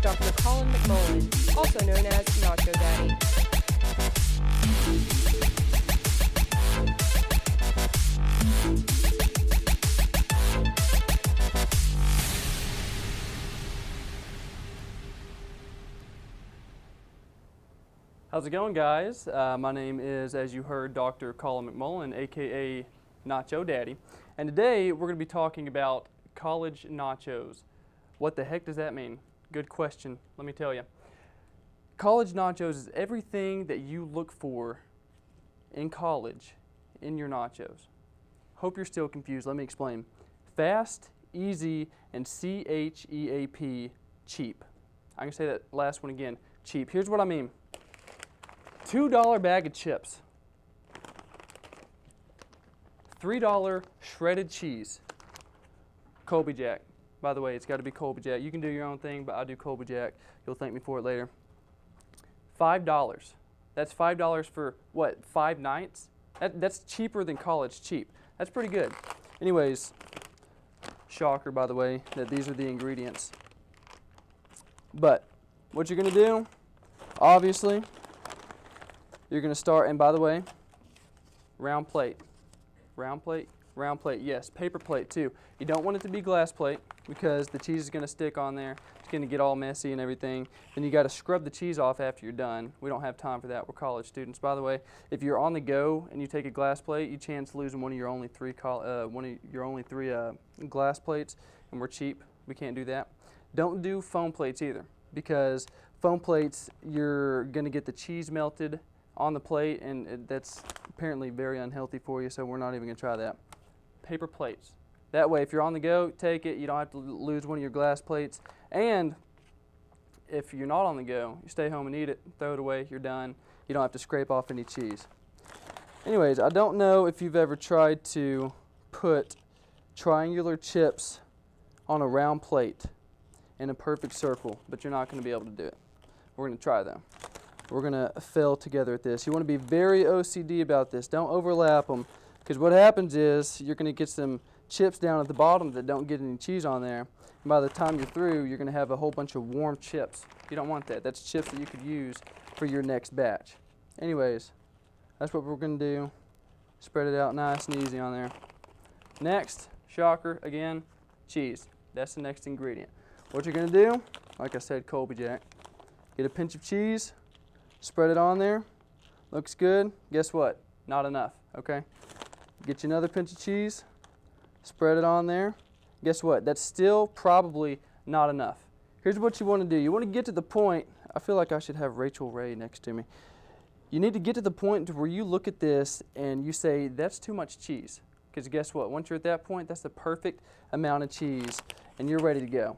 Dr. Colin McMullen, also known as Nacho Daddy. How's it going, guys? My name is, as you heard, Dr. Colin McMullen, aka Nacho Daddy, and today we're going to be talking about college nachos. What the heck does that mean? Good question. Let me tell you. College nachos is everything that you look for in college in your nachos. Hope you're still confused. Let me explain. Fast, easy, and C-H-E-A-P, cheap. I can say that last one again. Cheap. Here's what I mean. $2 bag of chips, $3 shredded cheese, Colby Jack. By the way, it's got to be Colby Jack. You can do your own thing, but I do Colby Jack. You'll thank me for it later. $5. That's $5 for what? 5 nights? That's cheaper than college cheap. That's pretty good. Anyways, shocker, by the way, that these are the ingredients. But what you're going to do, obviously, you're going to start, and by the way, round plate, round plate, round plate. Yes, paper plate too. You don't want it to be glass plate because the cheese is going to stick on there. It's going to get all messy and everything. Then you got to scrub the cheese off after you're done. We don't have time for that. We're college students. By the way, if you're on the go and you take a glass plate, you chance losing one of your only three glass plates, and we're cheap. We can't do that. Don't do foam plates either, because foam plates, you're going to get the cheese melted on the plate, and that's apparently very unhealthy for you, so we're not even going to try that. Paper plates. That way, if you're on the go, take it. You don't have to lose one of your glass plates. And if you're not on the go, you stay home and eat it, throw it away, you're done. You don't have to scrape off any cheese. Anyways, I don't know if you've ever tried to put triangular chips on a round plate in a perfect circle, but you're not going to be able to do it. We're going to try though. We're going to fail together at this. You want to be very OCD about this. Don't overlap them, because what happens is you're going to get some chips down at the bottom that don't get any cheese on there. And by the time you're through, you're going to have a whole bunch of warm chips. You don't want that. That's chips that you could use for your next batch. Anyways, that's what we're going to do. Spread it out nice and easy on there. Next, shocker, again, cheese. That's the next ingredient. What you're going to do, like I said, Colby Jack, get a pinch of cheese, spread it on there. Looks good. Guess what? Not enough, okay? Get you another pinch of cheese, spread it on there. Guess what? That's still probably not enough. Here's what you want to do. You want to get to the point, I feel like I should have Rachel Ray next to me. You need to get to the point where you look at this and you say, that's too much cheese. Because guess what? Once you're at that point, that's the perfect amount of cheese, and you're ready to go.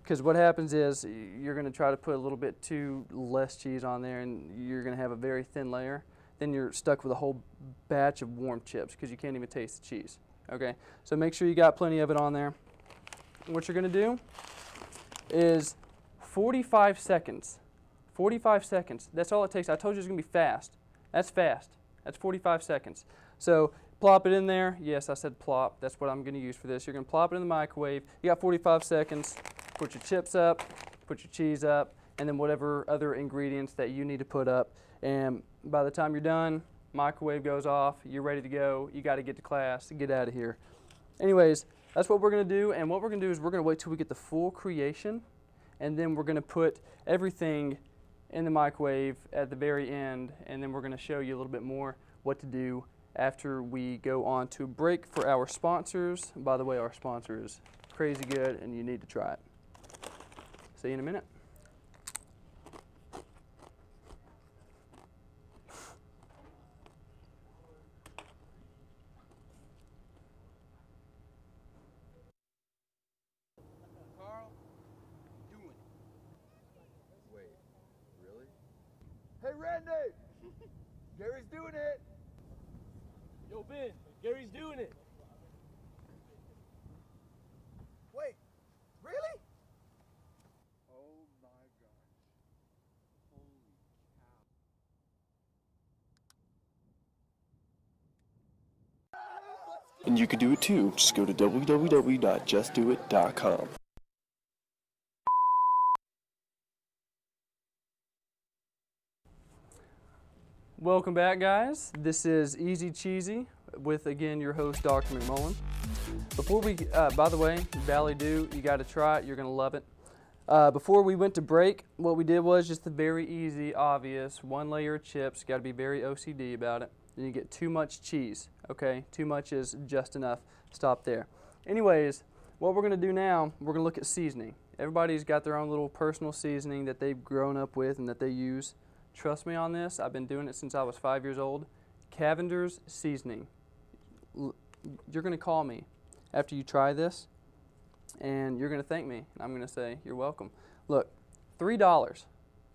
Because what happens is you're going to try to put a little bit too less cheese on there, and you're going to have a very thin layer. Then you're stuck with a whole batch of warm chips because you can't even taste the cheese. Okay, so make sure you got plenty of it on there. What you're going to do is 45 seconds. 45 seconds. That's all it takes. I told you it's going to be fast. That's fast. That's 45 seconds. So plop it in there. Yes, I said plop. That's what I'm going to use for this. You're going to plop it in the microwave. You got 45 seconds. Put your chips up, put your cheese up, and then whatever other ingredients that you need to put up. And by the time you're done, microwave goes off, you're ready to go. You got to get to class, get out of here. Anyways, that's what we're going to do. And what we're going to do is we're going to wait till we get the full creation, and then we're going to put everything in the microwave at the very end, and then we're going to show you a little bit more what to do after we go on to break for our sponsors. By the way, our sponsor is crazy good, and you need to try it. See you in a minute. Carl, doing it. Wait, really? Hey, Randy! Gary's doing it! Yo, Ben, Gary's doing it. Wait, really? And you could do it too. Just go to www.justdoit.com. Welcome back, guys. This is Easy Cheesy with, again, your host, Dr. McMullen. Before we, by the way, Valley Dew, you got to try it. You're going to love it. Before we went to break, what we did was just the very easy, obvious, one layer of chips. Got to be very OCD about it. Then you get too much cheese, okay? Too much is just enough. Stop there. Anyways, what we're going to do now, we're going to look at seasoning. Everybody's got their own little personal seasoning that they've grown up with and that they use. Trust me on this. I've been doing it since I was 5 years old. Cavender's seasoning. You're going to call me after you try this, and you're going to thank me. I'm going to say, you're welcome. Look, $3.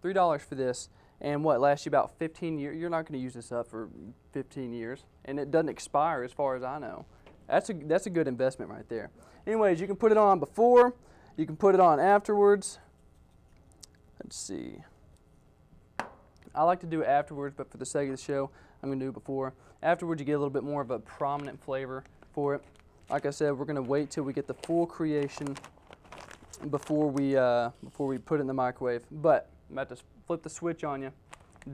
$3 for this, and what, lasts you about 15 years? You're not going to use this up for 15 years, and it doesn't expire as far as I know. That's a good investment right there. Anyways, you can put it on before. You can put it on afterwards. Let's see. I like to do it afterwards, but for the sake of the show, I'm going to do it before. Afterwards, you get a little bit more of a prominent flavor for it. Like I said, we're going to wait till we get the full creation before we put it in the microwave. But I'm about to flip the switch on you.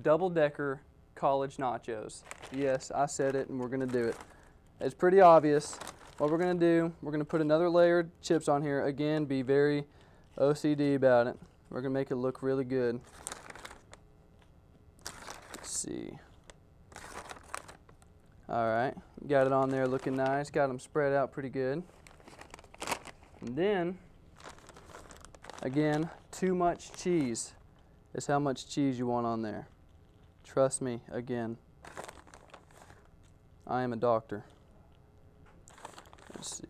Double-decker college nachos. Yes, I said it, and we're going to do it. It's pretty obvious. What we're going to do, we're going to put another layer of chips on here. Again, be very OCD about it. We're going to make it look really good. See. All right, got it on there looking nice. Got them spread out pretty good. And then, again, too much cheese is how much cheese you want on there. Trust me, again, I am a doctor. Let's see.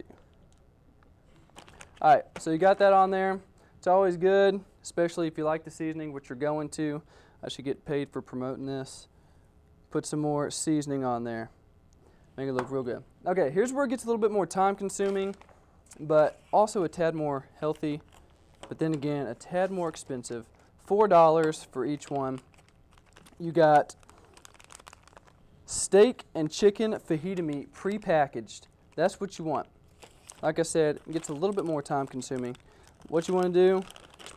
All right, so you got that on there. It's always good, especially if you like the seasoning, which you're going to. I should get paid for promoting this. Put some more seasoning on there. Make it look real good. Okay, here's where it gets a little bit more time consuming, but also a tad more healthy, but then again, a tad more expensive. $4 for each one. You got steak and chicken fajita meat pre-packaged. That's what you want. Like I said, it gets a little bit more time consuming. What you want to do,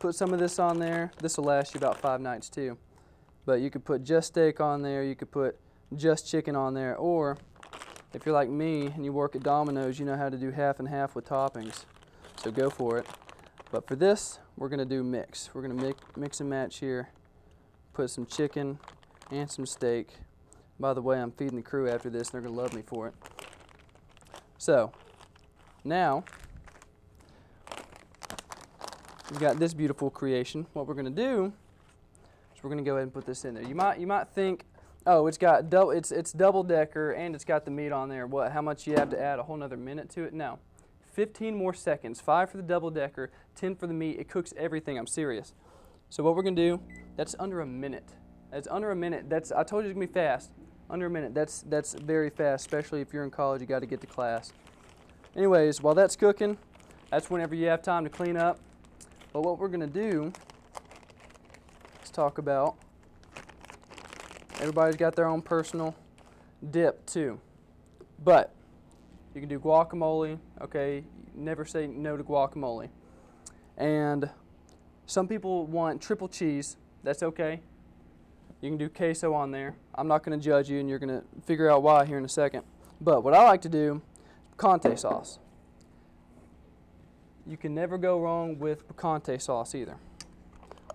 put some of this on there. This will last you about 5 nights too. But you could put just steak on there, you could put just chicken on there, or if you're like me and you work at Domino's, you know how to do half and half with toppings. So go for it. But for this, we're going to do mix. We're going to mix and match here. Put some chicken and some steak. By the way, I'm feeding the crew after this, and they're going to love me for it. So, now, we've got this beautiful creation. What we're going to do is we're going to go ahead and put this in there. You might think, oh, it's double decker and it's got the meat on there. What? How much you have to add? A whole nother minute to it? No. 15 more seconds. 5 for the double decker, 10 for the meat. It cooks everything. I'm serious. So what we're going to do? That's under a minute. That's under a minute. I told you it's going to be fast. Under a minute. That's very fast, especially if you're in college. You got to get to class. Anyways, while that's cooking, that's whenever you have time to clean up. But what we're going to do, let's talk about, everybody's got their own personal dip too. But you can do guacamole, okay? Never say no to guacamole. And some people want triple cheese. That's okay. You can do queso on there. I'm not going to judge you, and you're going to figure out why here in a second. But what I like to do, picante sauce. You can never go wrong with picante sauce either.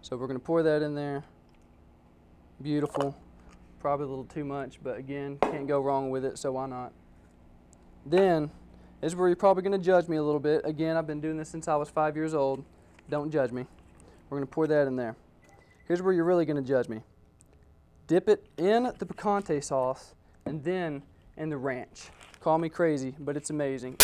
So we're going to pour that in there. Beautiful. Probably a little too much, but again, can't go wrong with it, so why not? Then, this is where you're probably going to judge me a little bit. Again, I've been doing this since I was 5 years old. Don't judge me. We're going to pour that in there. Here's where you're really going to judge me. Dip it in the picante sauce and then in the ranch. Call me crazy, but it's amazing.